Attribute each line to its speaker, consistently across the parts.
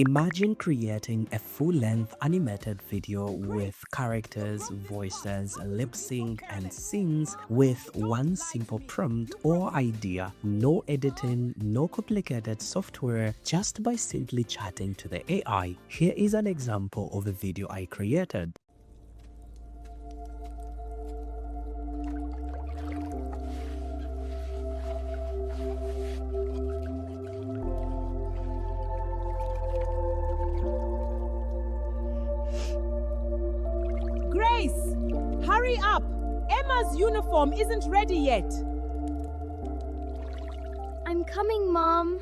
Speaker 1: Imagine creating a full-length animated video with characters, voices, lip sync, and scenes with one simple prompt or idea. No editing, no complicated software, just by simply chatting to the AI. Here is an example of a video I created.
Speaker 2: Grace, hurry up! Emma's uniform isn't ready yet.
Speaker 3: I'm coming, Mom.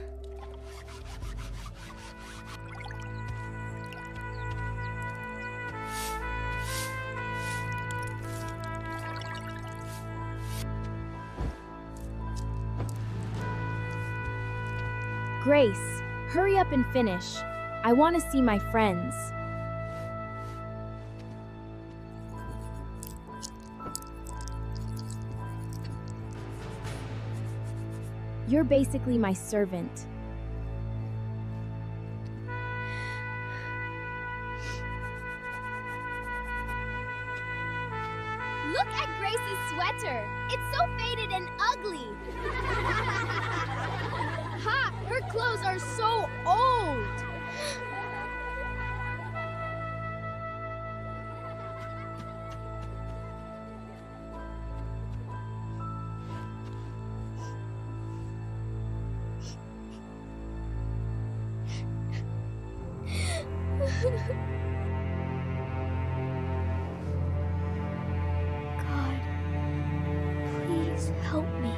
Speaker 3: Grace, hurry up and finish. I want to see my friends. You're basically my servant.
Speaker 4: Look at Grace's sweater. It's so faded and ugly. Ha! Her clothes are so old.
Speaker 3: God, please help me.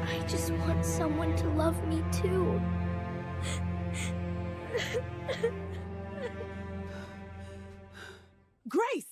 Speaker 3: I just want someone to love me too.
Speaker 2: Grace!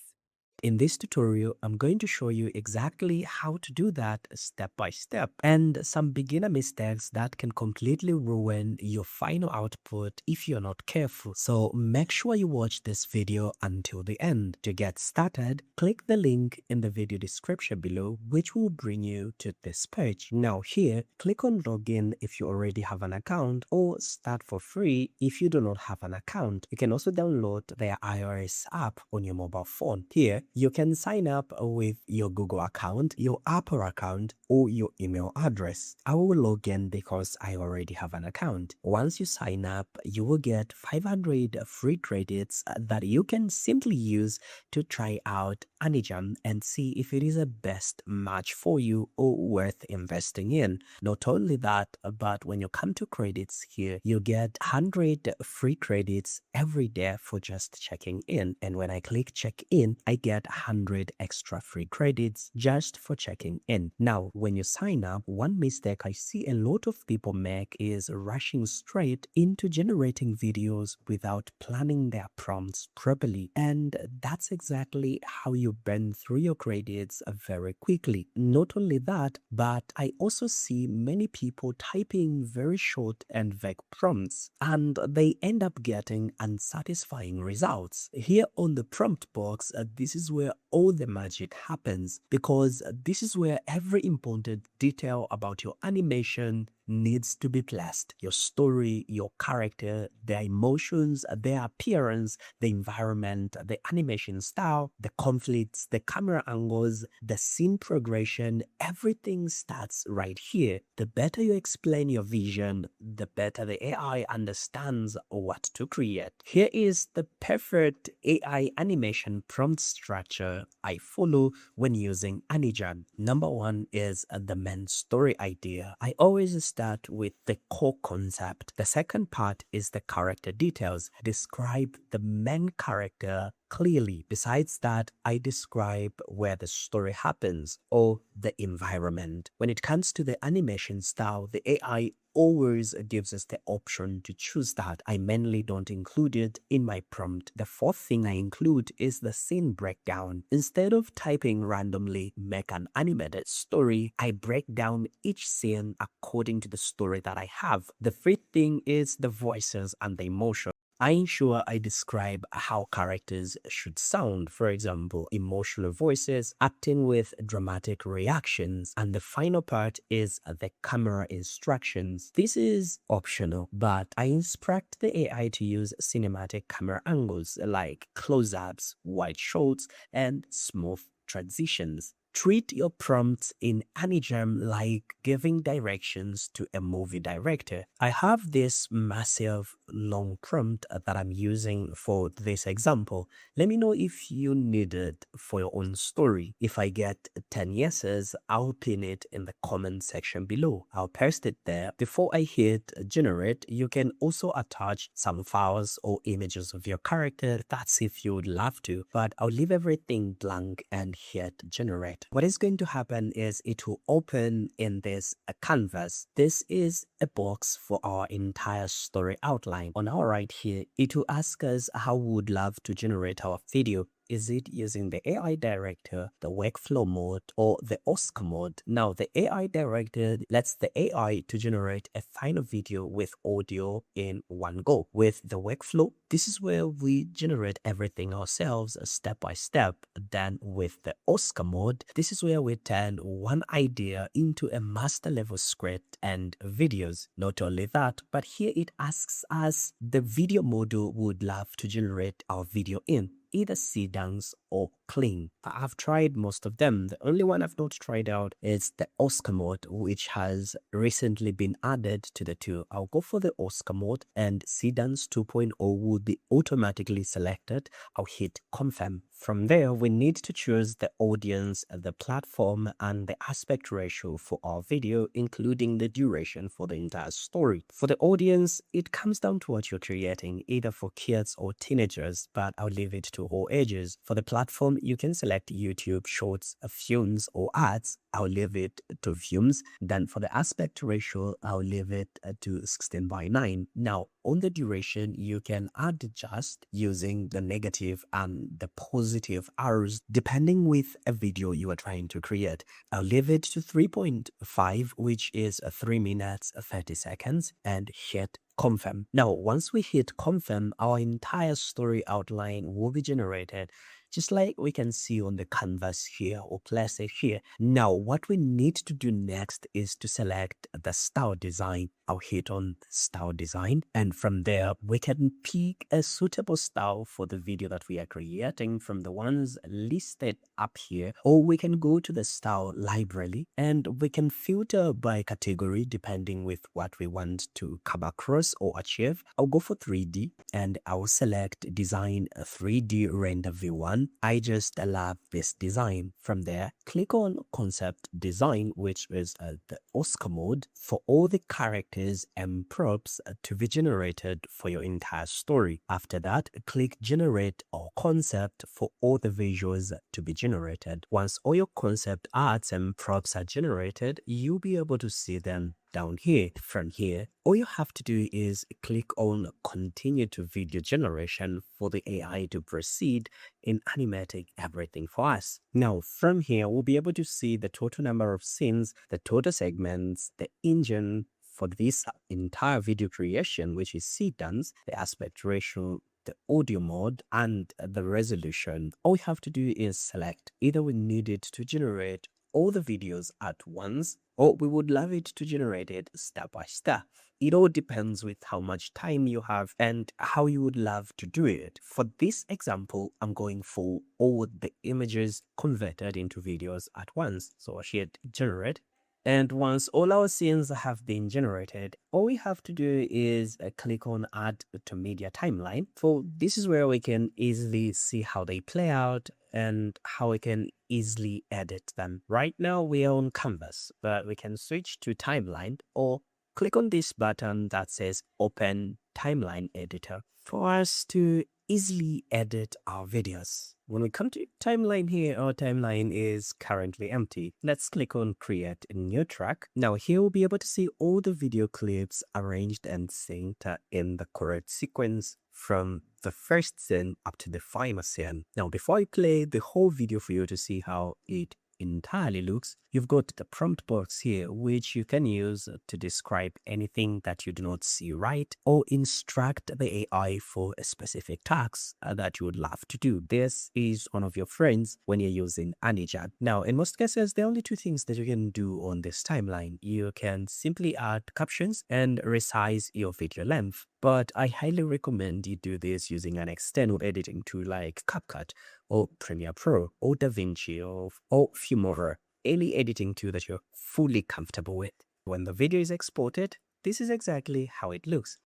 Speaker 1: In this tutorial, I'm going to show you exactly how to do that step by step and some beginner mistakes that can completely ruin your final output if you're not careful. So make sure you watch this video until the end. To get started, click the link in the video description below, which will bring you to this page. Now here, click on login if you already have an account, or start for free if you do not have an account. You can also download their iOS app on your mobile phone. Here, you can sign up with your Google account, your Apple account, or your email address. I will log in because I already have an account. Once you sign up, you will get 500 free credits that you can simply use to try out Anijam and see if it is a best match for you or worth investing in. Not only that, but when you come to credits here, you get 100 free credits every day for just checking in. And when I click check in, I get 100 extra free credits just for checking in. Now, when you sign up, one mistake I see a lot of people make is rushing straight into generating videos without planning their prompts properly. And that's exactly how you burn through your credits very quickly. Not only that, but I also see many people typing very short and vague prompts, and they end up getting unsatisfying results. Here on the prompt box, this is where all the magic happens, because this is where every important detail about your animation needs to be placed. Your story, your character, their emotions, their appearance, the environment, the animation style, the conflicts, the camera angles, the scene progression, everything starts right here. The better you explain your vision, the better the AI understands what to create. Here is the perfect AI animation prompt structure I follow when using Anijam. Number one is the main story idea. I always start with the core concept. The second part is the character details. Describe the main character clearly. Besides that, I describe where the story happens or the environment. When it comes to the animation style, the AI always gives us the option to choose that. I mainly don't include it in my prompt. The fourth thing I include is the scene breakdown. Instead of typing randomly, make an animated story, I break down each scene according to the story that I have. The fifth thing is the voices and the emotion. I ensure I describe how characters should sound, for example, emotional voices, acting with dramatic reactions, and the final part is the camera instructions. This is optional, but I instruct the AI to use cinematic camera angles like close-ups, wide shots, and smooth transitions. Treat your prompts in Anijam like giving directions to a movie director. I have this massive long prompt that I'm using for this example. Let me know if you need it for your own story. If I get 10 yeses, I'll pin it in the comment section below. I'll paste it there. Before I hit generate, you can also attach some files or images of your character. That's if you would love to, but I'll leave everything blank and hit generate. What is going to happen is it will open in this canvas. This is a box for our entire story outline. On our right here, it will ask us how we would love to generate our video. Is it using the AI director, the workflow mode, or the Oscar mode? Now, the AI director lets the AI to generate a final video with audio in one go. With the workflow, this is where we generate everything ourselves step by step. Then with the Oscar mode, this is where we turn one idea into a master level script and videos. Not only that, but here it asks us the video module we would love to generate our video in, either sedans or clean. I've tried most of them. The only one I've not tried out is the Oscar mode, which has recently been added to the tool. I'll go for the Oscar mode and sedans 2.0 will be automatically selected. I'll hit confirm. From there, we need to choose the audience, the platform, and the aspect ratio for our video, including the duration for the entire story. For the audience, it comes down to what you're creating, either for kids or teenagers, but I'll leave it to all ages. For the platform, you can select YouTube, Shorts, films, or ads. I'll leave it to films. Then for the aspect ratio, I'll leave it to 16:9. Now, on the duration, you can adjust using the negative and the positive arrows depending with a video you are trying to create. I'll leave it to 3.5, which is 3 minutes 30 seconds, and hit confirm. Now, once we hit confirm, our entire story outline will be generated, just like we can see on the canvas here or place it here. Now, what we need to do next is to select the style design. I'll hit on style design, and from there we can pick a suitable style for the video that we are creating from the ones listed up here, or we can go to the style library and we can filter by category depending with what we want to come across or achieve. I'll go for 3D and I'll select design 3D render v1. I just love this design. From there, click on concept design, which is the Oscar mode, for all the characters and props to be generated for your entire story. After that, click generate or concept for all the visuals to be generated. Once all your concept arts and props are generated, you'll be able to see them down here. From here, all you have to do is click on continue to video generation for the AI to proceed in animating everything for us. Now, from here, we'll be able to see the total number of scenes, the total segments, the engine for this entire video creation, which is sedans, the aspect ratio, the audio mode, and the resolution. All we have to do is select. Either we need it to generate all the videos at once, or we would love it to generate it step by step. It all depends with how much time you have and how you would love to do it. For this example, I'm going for all the images converted into videos at once. So I hit generate. And once all our scenes have been generated, all we have to do is click on add to media timeline. So this is where we can easily see how they play out and how we can easily edit them. Right now we are on canvas, but we can switch to timeline or click on this button that says open timeline editor for us to easily edit our videos. When we come to timeline here, our timeline is currently empty. Let's click on create a new track. Now here we'll be able to see all the video clips arranged and synced in the correct sequence from the first scene up to the final scene. Now before I play the whole video for you to see how it entirely looks, you've got the prompt box here, which you can use to describe anything that you do not see right or instruct the AI for a specific task that you would love to do. This is one of your friends when you're using Anijam. Now, in most cases, there are only two things that you can do on this timeline. You can simply add captions and resize your video length. But I highly recommend you do this using an external editing tool like CapCut or Premiere Pro or DaVinci or Filmora, any editing tool that you're fully comfortable with. When the video is exported, this is exactly how it looks.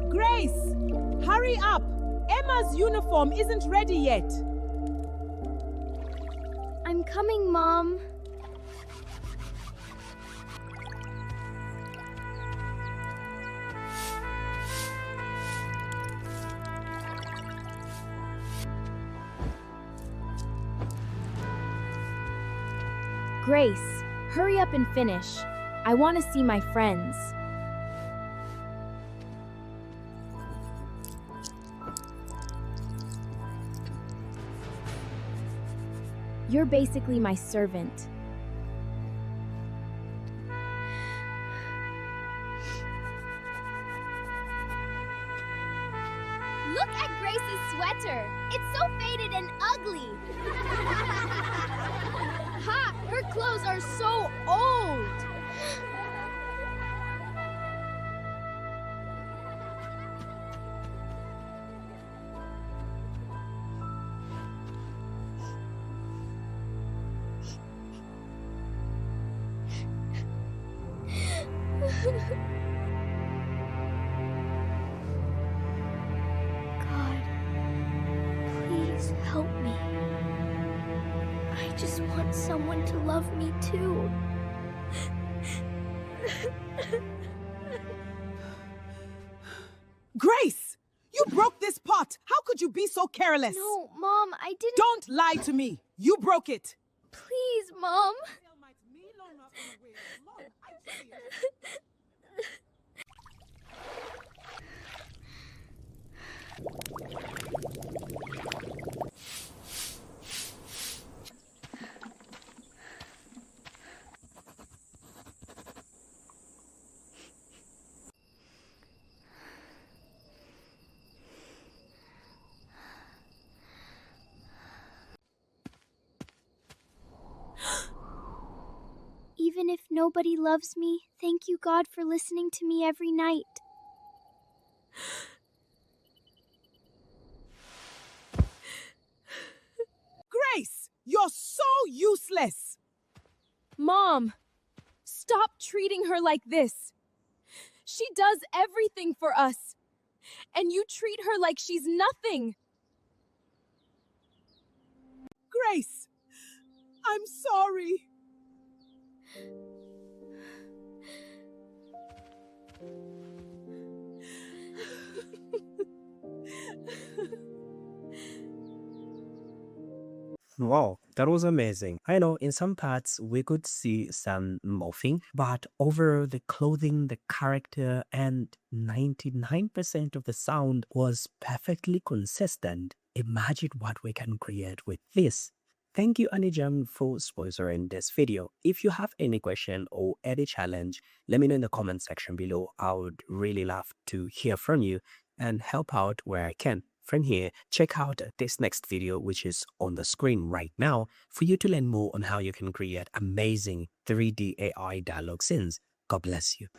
Speaker 2: Grace, hurry up! Emma's uniform isn't ready yet.
Speaker 3: I'm coming, Mom.
Speaker 5: Grace, hurry up and finish. I want to see my friends. You're basically my servant.
Speaker 4: Look at Grace's sweater. It's so faded and ugly. Ha! Her clothes are so old.
Speaker 3: God, please help me. I just want someone to love me too.
Speaker 2: Grace, you broke this pot. How could you be so careless?
Speaker 3: No, Mom, I didn't.
Speaker 2: Don't lie to me. You broke it.
Speaker 3: Please, Mom. Even if nobody loves me, thank you, God, for listening to me every night.
Speaker 2: Grace, you're so useless.
Speaker 5: Mom, stop treating her like this. She does everything for us. And you treat her like she's nothing.
Speaker 2: Grace, I'm sorry.
Speaker 1: Wow, that was amazing. I know in some parts we could see some morphing, but overall the clothing, the character, and 99% of the sound was perfectly consistent. Imagine what we can create with this. Thank you, Anijam, for sponsoring this video. If you have any question or any challenge, let me know in the comment section below. I would really love to hear from you and help out where I can. From here, check out this next video, which is on the screen right now, for you to learn more on how you can create amazing 3D AI dialogue scenes. God bless you.